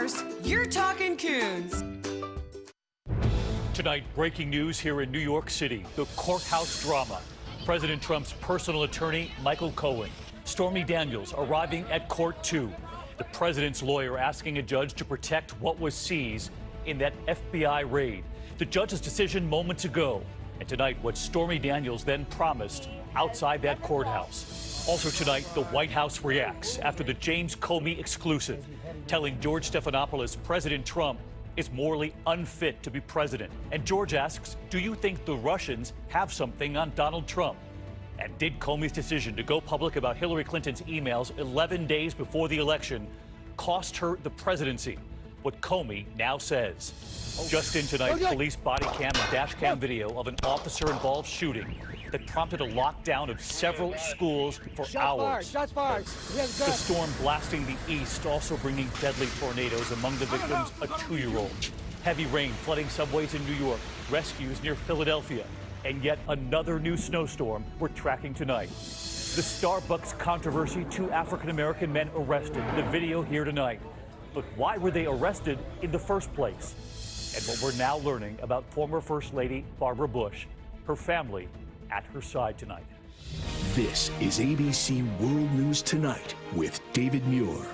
News, you're talking Coons. Tonight, breaking news here in New York City, the courthouse drama. President Trump's personal attorney, Michael Cohen. Stormy Daniels arriving at court too. The president's lawyer asking a judge to protect what was seized in that FBI raid. The judge's decision moments ago. And tonight, what Stormy Daniels then promised outside that courthouse. Also tonight, the White House reacts after the James Comey exclusive, telling George Stephanopoulos President Trump is morally unfit to be president. And George asks, do you think the Russians have something on Donald Trump? And did Comey's decision to go public about Hillary Clinton's emails 11 days before the election cost her the presidency? What Comey now says. Just in tonight, police body cam and dash cam video of an officer-involved shooting that prompted a lockdown of several schools for hours. Shots fired. The storm blasting the east, also bringing deadly tornadoes. Among the victims, a 2-year-old. Heavy rain flooding subways in New York, rescues near Philadelphia, and yet another new snowstorm we're tracking tonight. The Starbucks controversy, 2 African-American men arrested. The video here tonight. But why were they arrested in the first place? And what we're now learning about former First Lady Barbara Bush, her family at her side tonight. This is ABC World News Tonight with David Muir.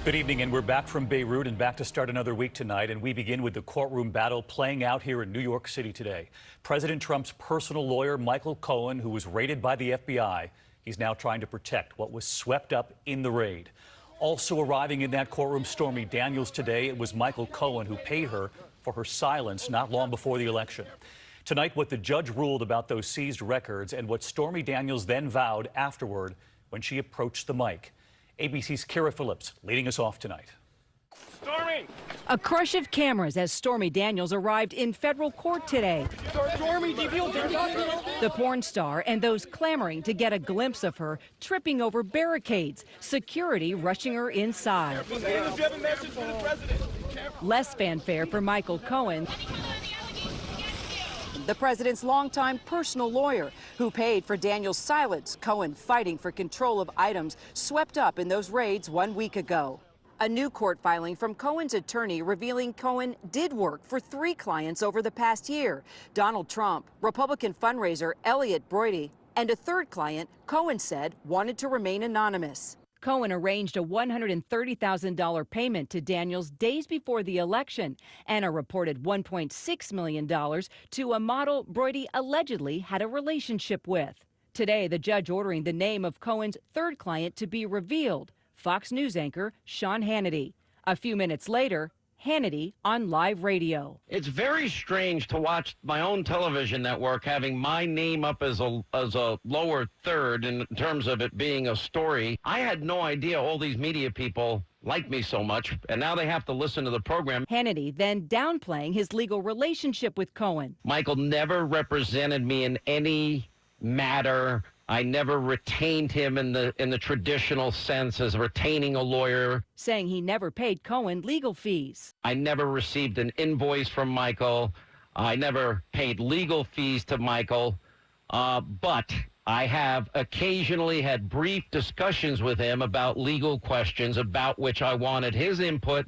Good evening, and we're back from Beirut and back to start another week tonight. And we begin with the courtroom battle playing out here in New York City today. President Trump's personal lawyer, Michael Cohen, who was raided by the FBI, he's now trying to protect what was swept up in the raid. Also arriving in that courtroom, Stormy Daniels today. It was Michael Cohen who paid her for her silence not long before the election. Tonight, what the judge ruled about those seized records and what Stormy Daniels then vowed afterward when she approached the mic. ABC's Kara Phillips leading us off tonight. Stormy! A crush of cameras as Stormy Daniels arrived in federal court today. Stormy, do you feel The porn star and those clamoring to get a glimpse of her tripping over barricades, security rushing her inside. Less fanfare for Michael Cohen, the president's longtime personal lawyer who paid for Daniels' silence. Cohen fighting for control of items swept up in those raids 1 week ago. A new court filing from Cohen's attorney revealing Cohen did work for 3 clients over the past year: Donald Trump, Republican fundraiser Elliot Broidy, and a 3rd client Cohen said wanted to remain anonymous. Cohen arranged a $130,000 payment to Daniels days before the election and a reported $1.6 million to a model Broidy allegedly had a relationship with. Today, the judge ordering the name of Cohen's 3rd client to be revealed, Fox News anchor Sean Hannity. A few minutes later, Hannity on live radio. It's very strange to watch my own television network having my name up as a lower third in terms of it being a story. I had no idea all these media people like me so much, and now they have to listen to the program. Hannity then downplaying his legal relationship with Cohen. Michael never represented me in any matter. I never retained him in the traditional sense as retaining a lawyer. Saying he never paid Cohen legal fees. I never received an invoice from Michael. I never paid legal fees to Michael. But I have occasionally had brief discussions with him about legal questions about which I wanted his input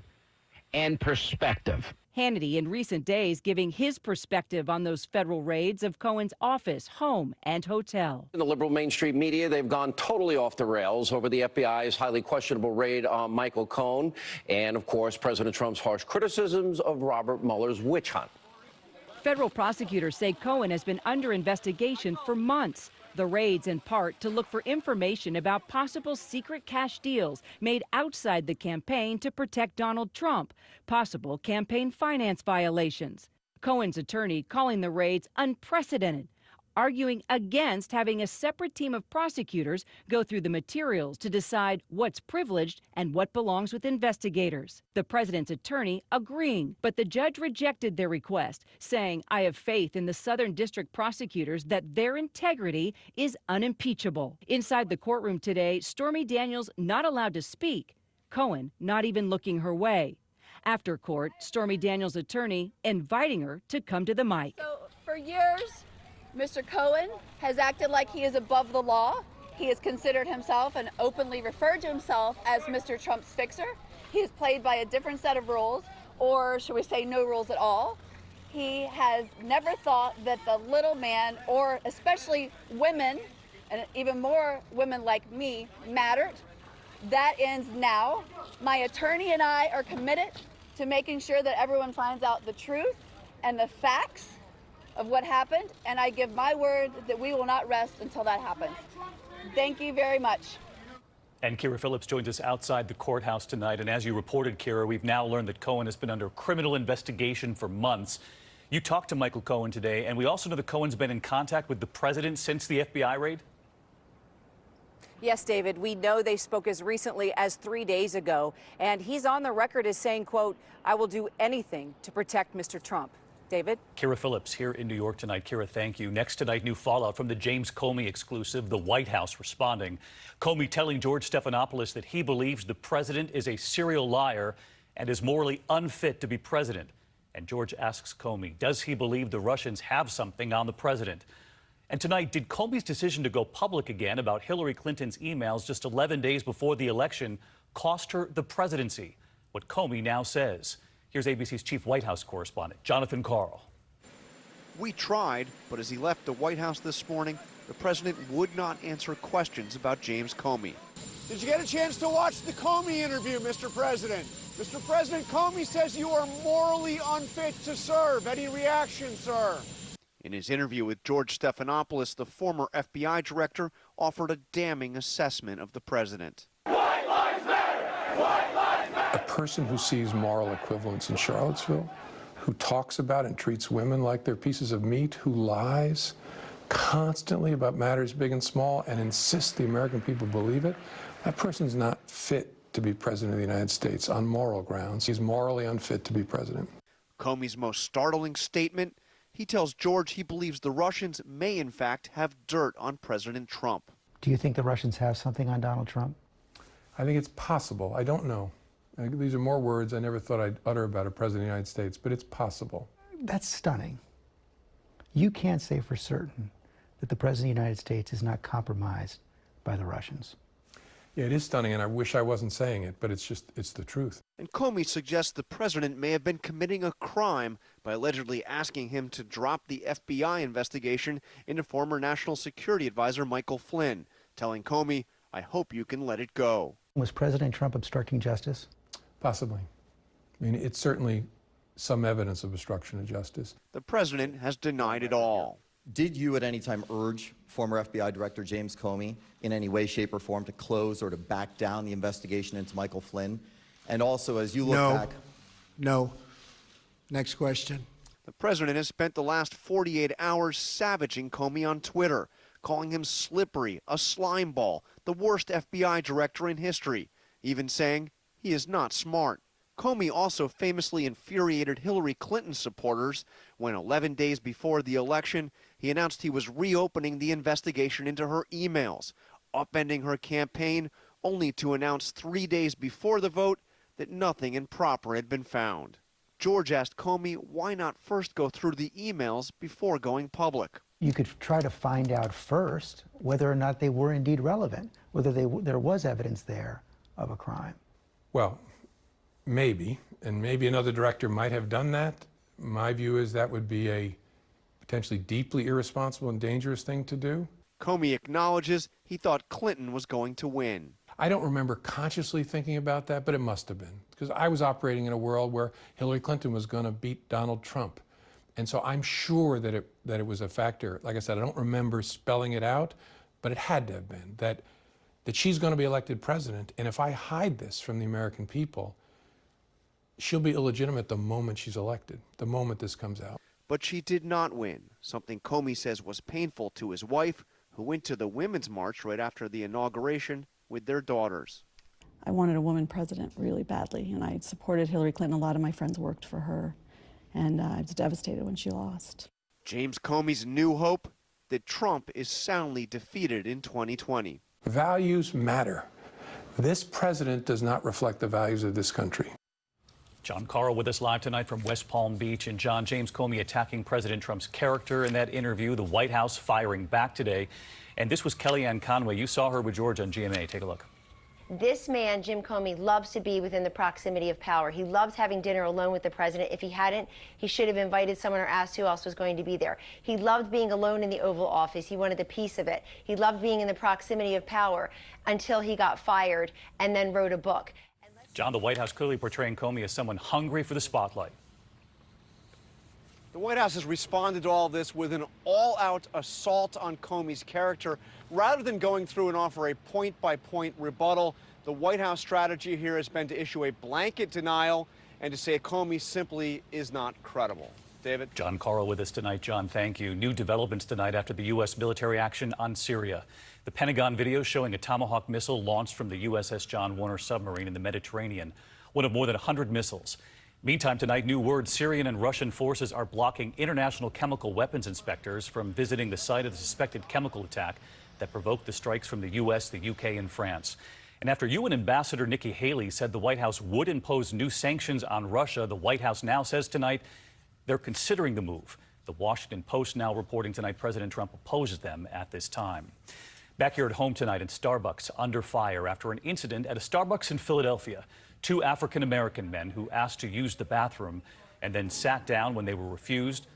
and perspective. Hannity in recent days giving his perspective on those federal raids of Cohen's office, home, and hotel. In the liberal mainstream media, they've gone totally off the rails over the FBI's highly questionable raid on Michael Cohen and, of course, President Trump's harsh criticisms of Robert Mueller's witch hunt. Federal prosecutors say Cohen has been under investigation for months. The raids, in part, to look for information about possible secret cash deals made outside the campaign to protect Donald Trump, possible campaign finance violations. Cohen's attorney calling the raids unprecedented, arguing against having a separate team of prosecutors go through the materials to decide what's privileged and what belongs with investigators. The president's attorney agreeing, but the judge rejected their request, saying, I have faith in the Southern District prosecutors that their integrity is unimpeachable. Inside the courtroom today, Stormy Daniels not allowed to speak, Cohen not even looking her way. After court, Stormy Daniels' attorney inviting her to come to the mic. So for years, Mr. Cohen has acted like he is above the law. He has considered himself and openly referred to himself as Mr. Trump's fixer. He is played by a different set of rules, or should we say no rules at all. He has never thought that the little man, or especially women, and even more women like me, mattered. That ends now. My attorney and I are committed to making sure that everyone finds out the truth and the facts of what happened, and I give my word that we will not rest until that happens. Thank you very much. And Kira Phillips joins us outside the courthouse tonight. And as you reported, Kira, we've now learned that Cohen has been under criminal investigation for months. You talked to Michael Cohen today, and we also know that Cohen's been in contact with the president since the FBI raid. Yes, David, we know they spoke as recently as 3 days ago, and he's on the record as saying, quote, "I will do anything to protect Mr. Trump." David? Kira Phillips here in New York tonight. Kira, thank you. Next tonight, new fallout from the James Comey exclusive, the White House responding. Comey telling George Stephanopoulos that he believes the president is a serial liar and is morally unfit to be president. And George asks Comey, does he believe the Russians have something on the president? And tonight, did Comey's decision to go public again about Hillary Clinton's emails just 11 days before the election cost her the presidency? What Comey now says. Here's ABC's chief White House correspondent, Jonathan Karl. We tried, but as he left the White House this morning, the president would not answer questions about James Comey. Did you get a chance to watch the Comey interview, Mr. President? Mr. President, Comey says you are morally unfit to serve. Any reaction, sir? In his interview with George Stephanopoulos, the former FBI director offered a damning assessment of the president. White lives matter! White lives matter! A person who sees moral equivalence in Charlottesville, who talks about and treats women like they're pieces of meat, who lies constantly about matters big and small and insists the American people believe it, that person's not fit to be president of the United States on moral grounds. He's morally unfit to be president. Comey's most startling statement, he tells George he believes the Russians may in fact have dirt on President Trump. Do you think the Russians have something on Donald Trump? I think it's possible. I don't know. These are more words I never thought I'd utter about a president of the United States, but it's possible. That's stunning. You can't say for certain that the President of the United States is not compromised by the Russians. Yeah, it is stunning, and I wish I wasn't saying it, but it's the truth. And Comey suggests the president may have been committing a crime by allegedly asking him to drop the FBI investigation into former National Security Advisor Michael Flynn, telling Comey, "I hope you can let it go." Was President Trump obstructing justice? Possibly. I mean, it's certainly some evidence of obstruction of justice. The president has denied it all. Did you at any time urge former FBI Director James Comey in any way, shape, or form to close or to back down the investigation into Michael Flynn? And also, as you look back... No. Next question. The president has spent the last 48 hours savaging Comey on Twitter, calling him slippery, a slime ball, the worst FBI director in history, even saying he is not smart. Comey also famously infuriated Hillary Clinton supporters when 11 days before the election, he announced he was reopening the investigation into her emails, upending her campaign, only to announce 3 days before the vote that nothing improper had been found. George asked Comey why not first go through the emails before going public. You could try to find out first whether or not they were indeed relevant, whether there was evidence there of a crime. Well, maybe, and maybe another director might have done that. My view is that would be a potentially deeply irresponsible and dangerous thing to do. Comey acknowledges he thought Clinton was going to win. I don't remember consciously thinking about that, but it must have been, because I was operating in a world where Hillary Clinton was going to beat Donald Trump. And so I'm sure that it was a factor. Like I said, I don't remember spelling it out, but it had to have been, that she's going to be elected president, and if I hide this from the American people, she'll be illegitimate the moment she's elected, the moment this comes out. But she did not win, something Comey says was painful to his wife, who went to the Women's March right after the inauguration with their daughters. I wanted a woman president really badly, and I supported Hillary Clinton. A lot of my friends worked for her, and I was devastated when she lost. James Comey's new hope? That Trump is soundly defeated in 2020. Values matter. This president does not reflect the values of this country. John Carl with us live tonight from West Palm Beach. And John, James Comey attacking President Trump's character in that interview, the White House firing back today. And this was Kellyanne Conway. You saw her with George on GMA. Take a look. This man, Jim Comey, loves to be within the proximity of power. He loves having dinner alone with the president. If he hadn't, he should have invited someone or asked who else was going to be there. He loved being alone in the Oval Office. He wanted a piece of it. He loved being in the proximity of power until he got fired and then wrote a book. John, the White House clearly portraying Comey as someone hungry for the spotlight. The White House has responded to all this with an all-out assault on Comey's character. Rather than going through and offer a point-by-point rebuttal, the White House strategy here has been to issue a blanket denial and to say Comey simply is not credible. David? John Carl with us tonight. John, thank you. New developments tonight after the U.S. military action on Syria. The Pentagon video showing a Tomahawk missile launched from the USS John Warner submarine in the Mediterranean, one of more than 100 missiles. Meantime, tonight, new word: Syrian and Russian forces are blocking international chemical weapons inspectors from visiting the site of the suspected chemical attack that provoked the strikes from the U.S., the UK, and France. And after UN Ambassador Nikki Haley said the White House would impose new sanctions on Russia, the White House now says tonight they're considering the move. The Washington Post now reporting tonight President Trump opposes them at this time. Back here at home tonight, in Starbucks under fire after an incident at a Starbucks in Philadelphia. Two African-American men who asked to use the bathroom and then sat down when they were refused,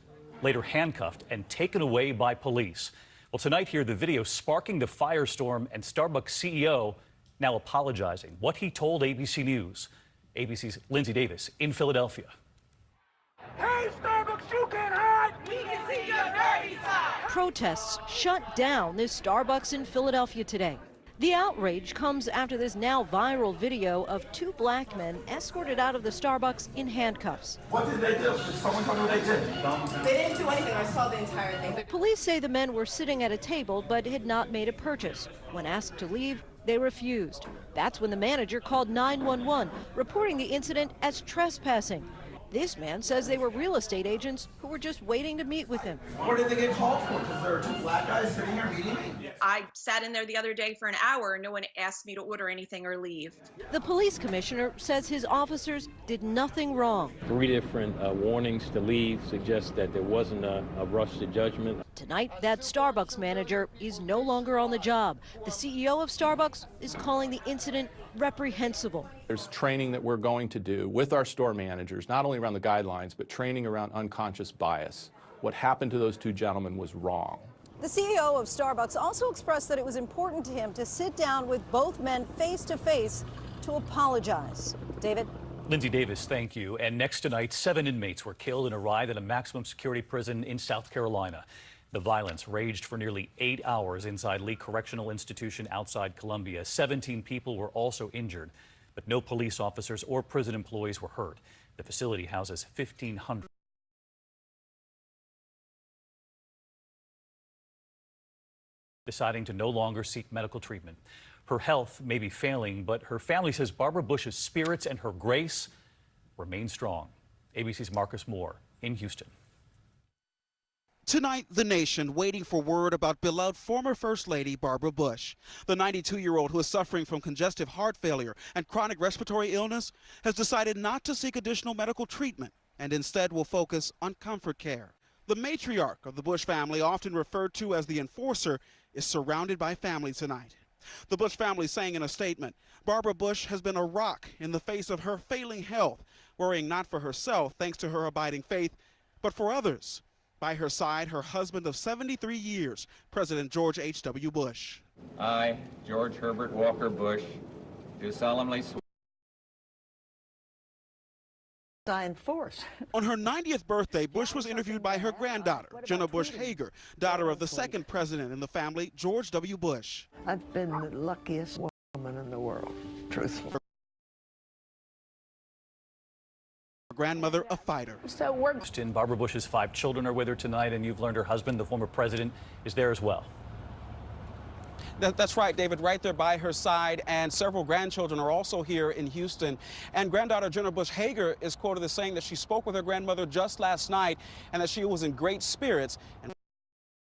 later handcuffed and taken away by police. Well, tonight here, the video sparking the firestorm and Starbucks CEO now apologizing. What he told ABC News. ABC's Lindsay Davis in Philadelphia. Hey, Starbucks, you can hide! We can see your dirty side! Protests shut down this Starbucks in Philadelphia today. The outrage comes after this now viral video of two black men escorted out of the Starbucks in handcuffs. What did they do? Did someone tell me what they did? They didn't do anything. I saw the entire thing. Police say the men were sitting at a table but had not made a purchase. When asked to leave, they refused. That's when the manager called 911, reporting the incident as trespassing. This man says they were real estate agents who were just waiting to meet with him. What did they get called for? Because there are two black guys sitting here meeting me? I sat in there the other day for an hour and no one asked me to order anything or leave. The police commissioner says his officers did nothing wrong. 3 different warnings to leave suggest that there wasn't a rush to judgment. Tonight, that Starbucks manager is no longer on the job. The CEO of Starbucks is calling the incident reprehensible. There's training that we're going to do with our store managers, not only around the guidelines, but training around unconscious bias. What happened to those two gentlemen was wrong. The CEO of Starbucks also expressed that it was important to him to sit down with both men face to face to apologize. David? Lindsay Davis, thank you. And next tonight, 7 inmates were killed in a riot at a maximum security prison in South Carolina. The violence raged for nearly 8 hours inside Lee Correctional Institution outside Columbia. 17 people were also injured, but no police officers or prison employees were hurt. The facility houses 1,500. Deciding to no longer seek medical treatment. Her health may be failing, but her family says Barbara Bush's spirits and her grace remain strong. ABC's Marcus Moore in Houston. Tonight, the nation waiting for word about beloved former First Lady Barbara Bush. The 92-year-old who is suffering from congestive heart failure and chronic respiratory illness has decided not to seek additional medical treatment and instead will focus on comfort care. The matriarch of the Bush family, often referred to as the enforcer, is surrounded by family tonight. The Bush family saying in a statement, Barbara Bush has been a rock in the face of her failing health, worrying not for herself thanks to her abiding faith, but for others. By her side, her husband of 73 years, President George H.W. Bush. I, George Herbert Walker Bush, do solemnly swear. I enforce. On her 90th birthday, Bush was interviewed by her granddaughter, Jenna Bush Hager, daughter of the second president in the family, George W. Bush. I've been the luckiest woman in the world, truthfully. Grandmother, a fighter. Barbara Bush's 5 children are with her tonight, and you've learned her husband, the former president, is there as well. That's right, David, right there by her side, and several grandchildren are also here in Houston. And granddaughter Jenna Bush Hager is quoted as saying that she spoke with her grandmother just last night and that she was in great spirits. And